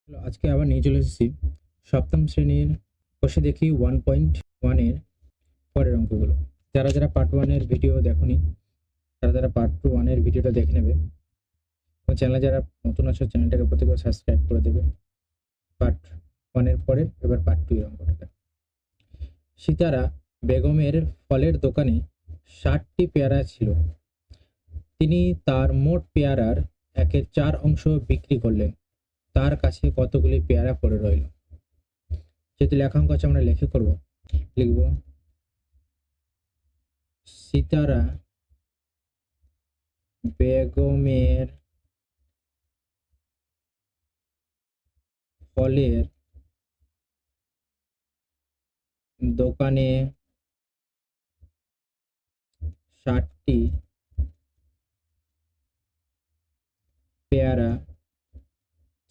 Hello, আজকে আবার নিয়ে চলে এসেছি সপ্তম শ্রেণীর বসে দেখি 1.1 এর পরের অঙ্কগুলো। যারা যারা পার্ট 1 এর ভিডিও দেখোনি তারা তারা পার্ট 1 এর ভিডিওটা দেখে নেবে এবং চ্যানেলে যারা নতুন আছো চ্যানেলটাকে প্রত্যেকে সাবস্ক্রাইব করে দেবে। পার্ট 1 এর পরে এবার পার্ট 2 এর অঙ্কটা। সিতারা বেগমের ফলের দোকানে 60টি পেয়ারা ছিল। তিনি তার মোট পেয়ারার 1/4 অংশ বিক্রি করলেন। তার কাছে কতগুলি পেয়ারা পড়ে রইল? যেহেতু লেখা অঙ্ক আছে আমরা লিখে করব। লিখব সিতারা বেগমের ফলের দোকানে 60টি পেয়ারা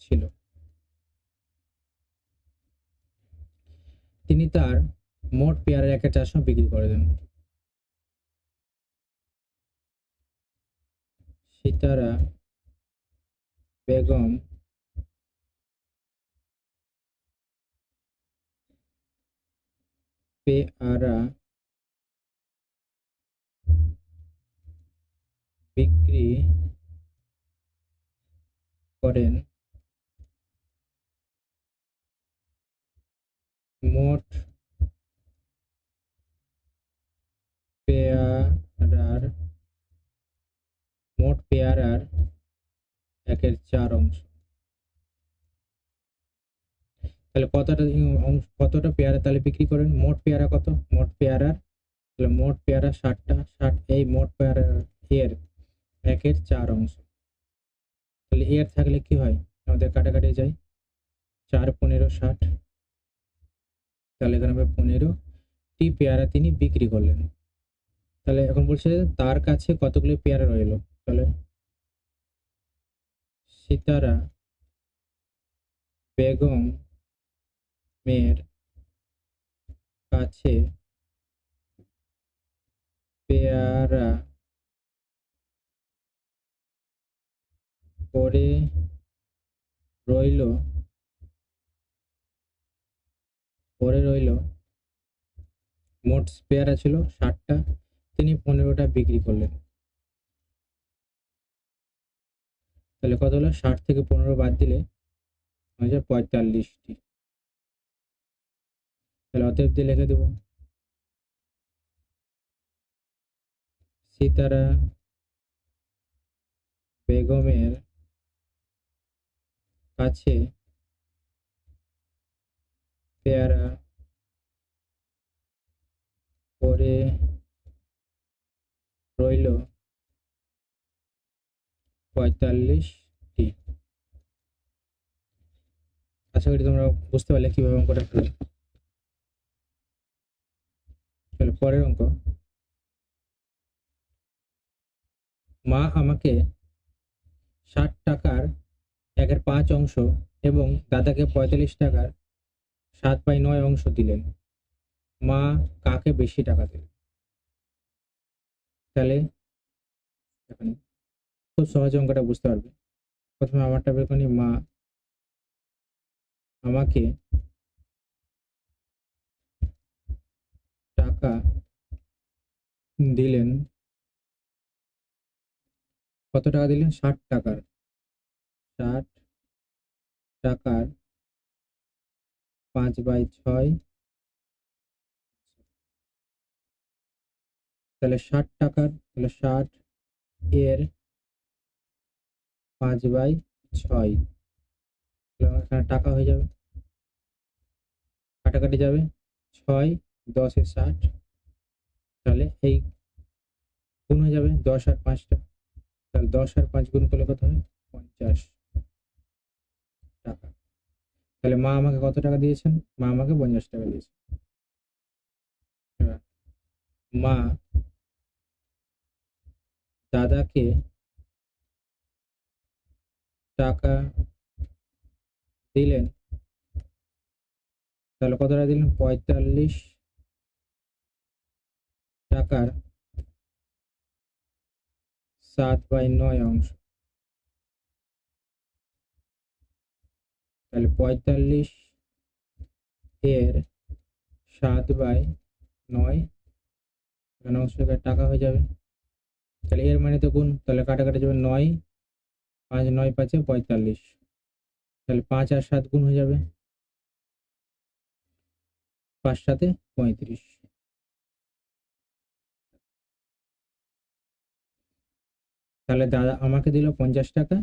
ছিল। তিনি তার মোট পেয়ারার 1/4 বিক্রি করে দেন। সিতারা বেগম পেয়ারা বিক্রি করেন মোট পেয়ারার মোট পেয়ারার 1/4 অংশ। তাহলে কতটা পেয়ারা তাহলে বিক্রি করেন? মোট পেয়ারা কত? মোট পেয়ারার তাহলে মোট পেয়ারা 60টা, 60 এই মোট পেয়ারা এর 1/4 অংশ। তাহলে এর থাকলে কি হয়? আমাদের কাটাকাটি যায়, 4 15 60। তাহলে এখানে হবে 15টি পেয়ারা তিনি বিক্রি করলেন। তাহলে এখন বলছে তার কাছে কতগুলি পেয়ারা রইল। তাহলে সিতারা বেগম মেয়ের কাছে পেয়ারা পড়ে রইল মোট পেয়ারা ছিল 60টা, তিনি 15টা বিক্রি করলেন। তাহলে কত হলো? 60 থেকে 15 বাদ দিলে হয়ে যায় 45টি। তাহলে অতএব দিয়ে লিখে দেবো সিতারা বেগমের কাছে পেয়ারা পড়ে রইল 45টি। আশা করি তোমরা বুঝতে পারলে কিভাবে অঙ্কটা করবে। তাহলে পরের অঙ্ক, মা আমাকে 60 টাকার 1/5 অংশ এবং দাদাকে 45 টাকার 7/9 অংশ দিলেন। মা কাকে বেশি টাকা দিলেন? তাহলে এখানে খুব সহজে অঙ্কটা বুঝতে পারবে। প্রথমে আমারটা বের করি। মা আমাকে টাকা দিলেন। কত টাকা দিলেন? 60 টাকার 60 টাকার 5/6। তাহলে 60 টাকার তাহলে 60 এর 5/6। এখানে টাকা হয়ে যাবে, কাটাকাটি যাবে, 6 10 এ 60। তাহলে এই গুণ হয়ে যাবে 10 আর 5টা। তাহলে 10 আর 5 গুণ করলে কত হয়? 50 টাকা। তাহলে মা আমাকে কত টাকা দিয়েছেন? মা আমাকে 50 টাকা দিয়েছেন। এবার মা দাদাকে টাকা দিলেন। তাহলে কত টাকা দিলেন? 45 টাকার 7/9 অংশ। তাহলে 45 এর 7/9, এখানে অংশটা টাকা হয়ে যাবে। তাহলে এর মানে তো গুণ, তাহলে কাটাকাটি যাবে 9, 5 9 5 45, তাহলে 5 আর 7 গুণ হয়ে যাবে, 5 7 35। তাহলে দাদা আমাকে দিল 50 টাকা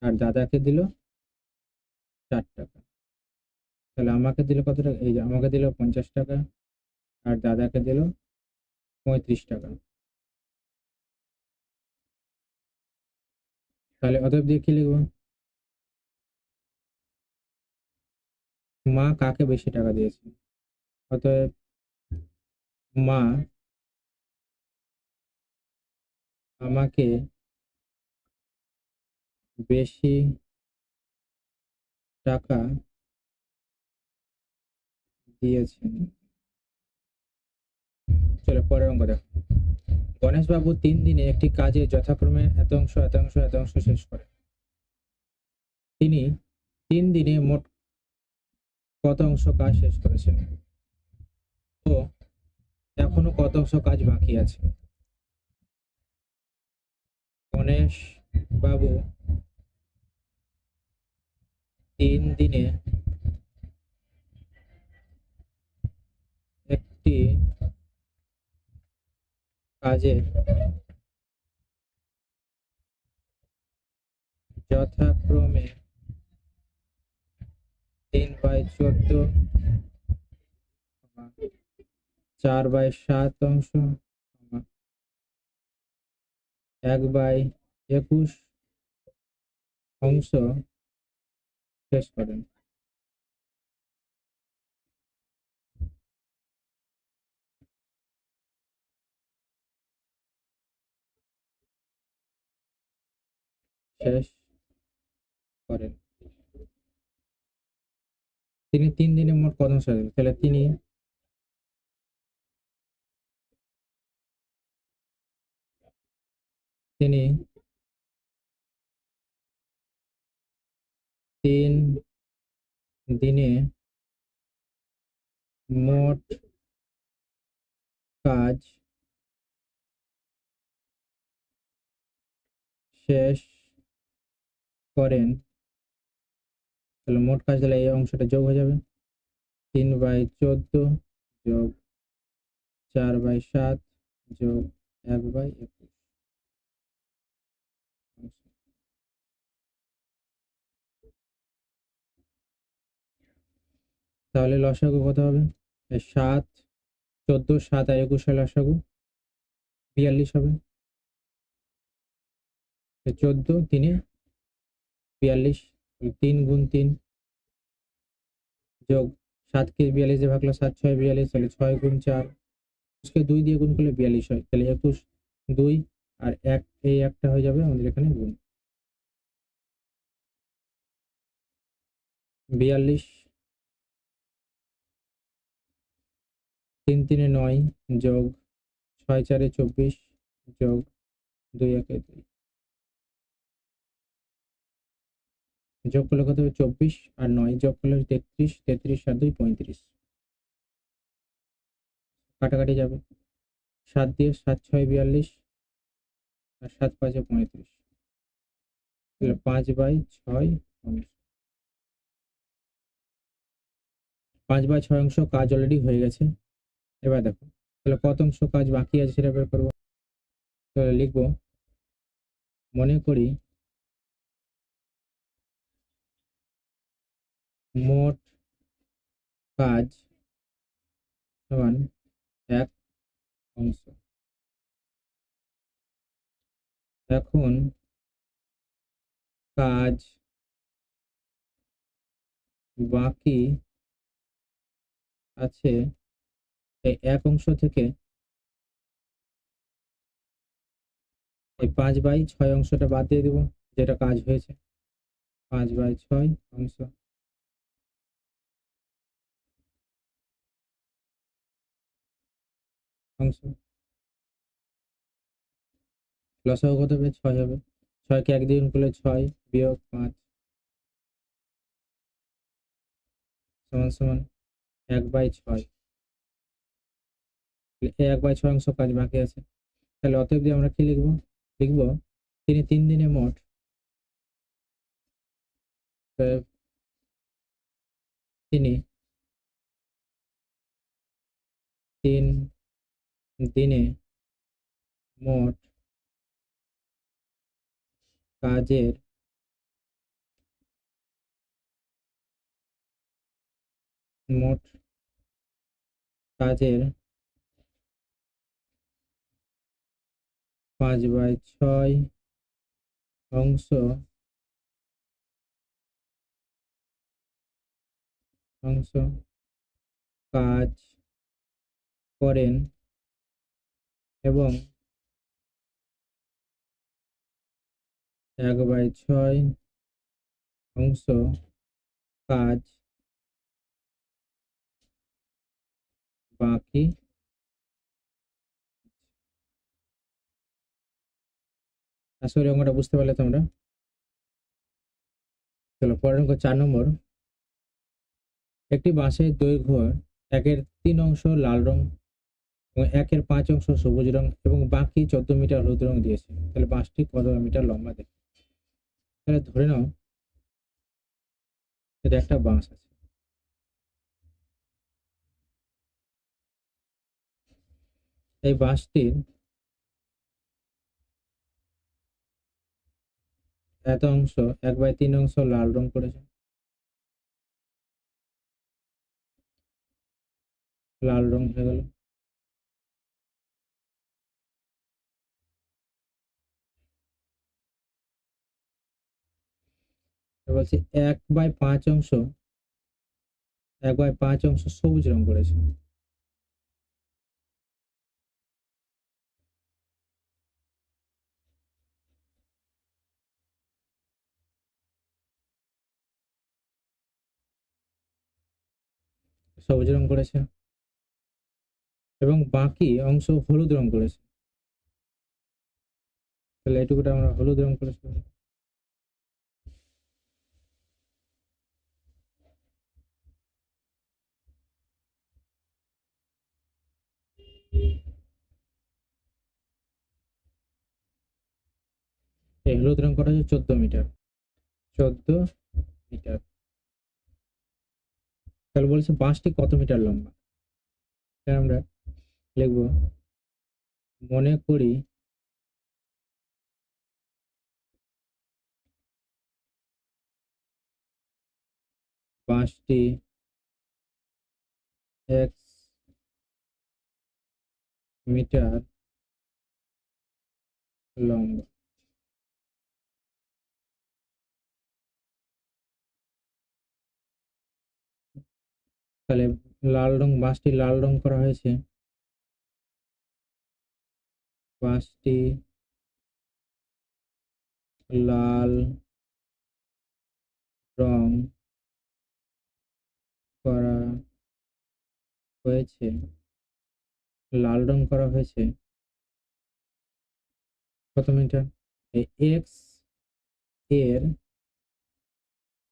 আর দাদাকে দিল 4 টাকা। তাহলে আমাকে দিল কত টাকা, এই যে আমাকে দিল 50 টাকা আর দাদাকে দিল 35 টাকা। তাহলে অতএব দিয়ে কি লিখবো, মা কাকে বেশি টাকা দিয়েছে, অতএব মা আমাকে বেশি টাকা দিয়েছেন। চলো পরের অঙ্ক দেখো। গণেশবাবু 3 দিনে একটি কাজে যথাক্রমে এত অংশ এত অংশ এত অংশ শেষ করেন। তিনি 3 দিনে মোট কত অংশ কাজ শেষ করেছেন ও এখনো কত অংশ কাজ বাকি আছে। গণেশ বাবু 3 দিনে একটি কাজের যথাক্রমে 3/14, 4/7 অংশ, 1/21 অংশ শেষ করেন। শেষ করেন। তিনি 3 দিনে মোট কত অংশ কাজ, তাহলে তিনি 3 দিনে মোট কাজ শেষ করেন। তাহলে মোট কাজ, তাহলে এই অংশটা যোগ হয়ে যাবে, 3/14 যোগ 4/7 যোগ 1/21। তাহলে লসাগু কত হবে, 7 14 7 আর 21 লসাগু 42 হবে। 14 3 42, 3 গুণ 3 যোগ 7 কে 42 দিয়ে ভাগলো 7 6 42, তাহলে 6 গুণ 4, 2 দিয়ে গুণ করলে 42 হয়, তাহলে 21 2 আর 1, এই একটা হয়ে যাবে আমাদের এখানে গুণ 42। 3 3 9 যোগ 6 4 24 যোগ 2 1 2, যোগ করলে কত হবে, 24 আর 9 যোগ করলে 33, 33 আর 2 35, কাটাকাটি যাবে, 7 দিয়ে 7 6 42 আর 7 5 35, তাহলে 5/6 অংশ। 5/6 অংশ কাজ অলরেডি হয়ে গেছে। এবার দেখো তাহলে কত অংশ কাজ বাকি আছে সেটা বের করবো। তাহলে লিখবো, মনে করি মোট কাজ সমান 1 অংশ। এখন কাজ বাকি আছে, এই 1 অংশ থেকে এই 5/6 অংশটা বাদ দিয়ে দেবো, যেটা কাজ হয়েছে, 5/6 অংশ অংশ লসাগু কত হবে, 6 হবে। 6 কে 1 দিয়ে গুণ করলে 6 বিয়োগ 5, সমান সমান 1/6। 1/6 অংশ কাজ বাকি আছে, তাহলে অতএব দিয়ে আমরা কি লিখবো? লিখবো তিনি 3 দিনে মোট তিনি 3 দিনে মোট কাজের মোট কাজের 5/6 অংশ অংশ কাজ করেন এবং 1/6 অংশ কাজ বাকি। আশা করি অঙ্কটা বুঝতে পারলে তোমরা। চলো পরের অঙ্ক 4 নম্বর। একটি বাঁশের দৈর্ঘ্য 1/3 অংশ লাল রং এবং 1/5 অংশ সবুজ রং এবং বাকি 14 মিটার হলুদ রং দিয়েছে, তাহলে বাঁশটি কত মিটার লম্বা দেখো। তাহলে ধরে নাও এটা একটা বাঁশ আছে, এই বাঁশটির এত অংশ 1/3 অংশ লাল রং করেছে, লাল রং হয়ে গেল। বলছি 1/5 অংশ সবুজ রং করেছে। সবুজ রং করেছে এবং বাকি অংশ হলুদ রং করেছে, তাহলে এটুকুটা আমরা হলুদ রং করেছি। এই হলুদ রং করা হচ্ছে 14 মিটার। 14 মিটার। তাহলে বলছে বাঁশটি কত মিটার লম্বা, তাহলে আমরা লিখবো মনে করি বাঁশটি x মিটার লম্বা। তাহলে লাল রং, বাঁশটি লাল রং করা হয়েছে, বাঁশটি লাল রং করা হয়েছে, লাল রং করা হয়েছে কত মিটার? এই এক্স এর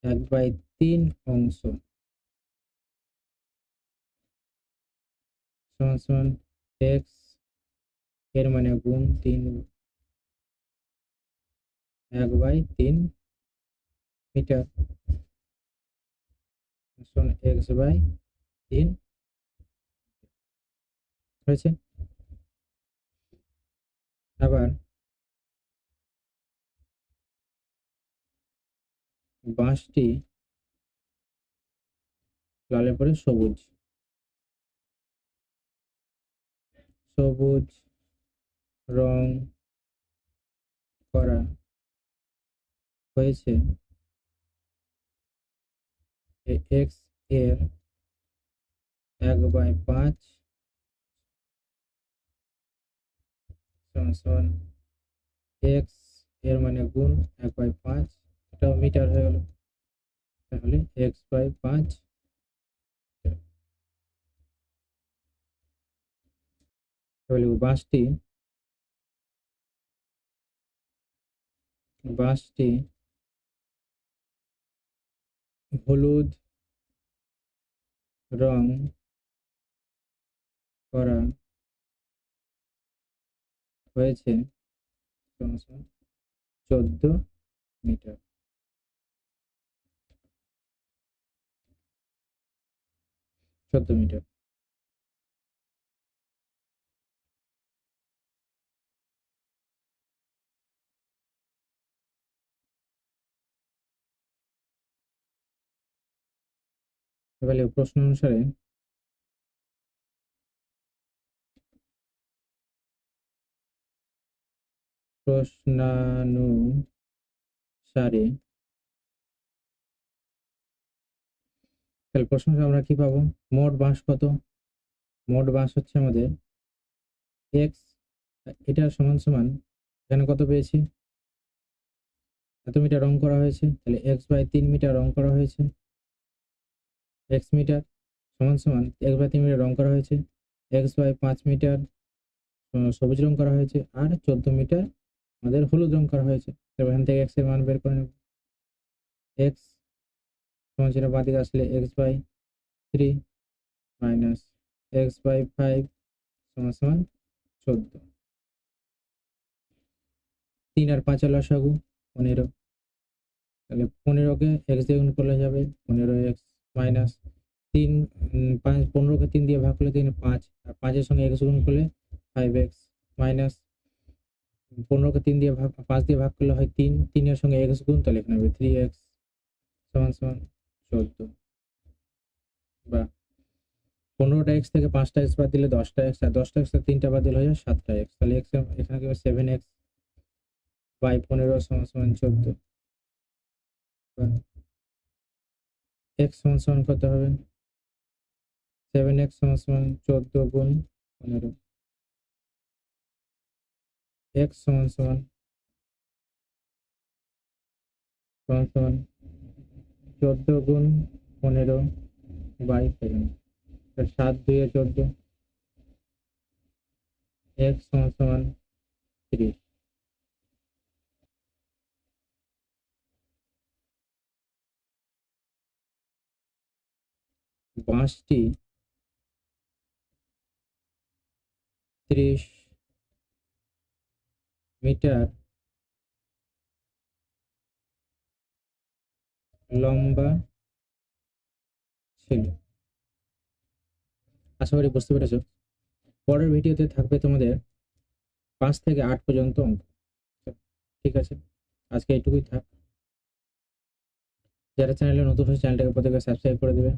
1/3 অংশ সমান সমান এক্স এর মানে গুণ 3, 1/3 মিটার সমান x/3 হয়েছে। আবার বাঁশটি লালের পরে সবুজ, সবুজ রং করা হয়েছে এক্স এর 1/5 সমান সমান এক্স এর মানে গুণ 1/5, এটাও মিটার হয়ে গেল, তাহলে x/5। তাহলে বাঁশটি বাঁশটি হলুদ রং করা হয়েছে 14 মিটার। 14 মিটার। এবারে প্রশ্ন অনুসারে প্রশ্নানুসারে তাহলে প্রশ্ন আমরা কি পাবো? মোট বাঁশ কত? মোট বাঁশ হচ্ছে আমাদের এক্স, এটা সমান সমান এখানে কত পেয়েছি? এত মিটার রং করা হয়েছে, তাহলে x/3 মিটার রং করা হয়েছে। এক্স মিটার সমান সমান x/3 মিটার রং করা হয়েছে, x/5 মিটার সবুজ রং করা হয়েছে, আর 14 মিটার আমাদের হলুদ রং করা হয়েছে। এবার এখান থেকে এক্স এর মান বের করে নেব। এক্স সমান চিহ্ন বাঁ দিকে আসলে x/3 মাইনাস x/5 সমান সমান 14। 3 আর 5 লসাগু 15, তাহলে 15কে এক্স দিয়ে গুণ করলে যাবে 15x মাইনাস 3, 15কে 3 দিয়ে ভাগ করলে 3 5, আর 5 এর সঙ্গে এক্স গুণ করলে 5x মাইনাস 15কে 3 দিয়ে ভাগ 5 দিয়ে ভাগ করলে হয় 3, 3 এর সঙ্গে এক্স গুণ, তাহলে এখানে হবে 3x সমান সমান 14। বা 15টা এক্স থেকে 5টা এক্স বাদ দিলে 10টা এক্স, আর 10টা এক্স থেকে 3টা বাদ দিলে হয় 7টা এক্স, তাহলে এক্স এখানে কি হবে 7x বাই 15 সমান সমান 14। এক্স সমান সমান কত হবে? 7x সমান সমান 14 গুণ 15, এক্স সমান সমান 14 গুণ 15 বাই 7, 7 2 14, এক্স সমান সমান 30। বাঁশটি 30 মিটার লম্বা ছিল। আশা করি বুঝতে পেরেছো। পরের ভিডিওতে থাকবে তোমাদের 5 থেকে 8 পর্যন্ত অঙ্ক। ঠিক আছে, আজকে এইটুকুই থাক। যারা চ্যানেলে নতুন হয়েছে চ্যানেলটাকে প্রত্যেকে সাবস্ক্রাইব করে দেবে।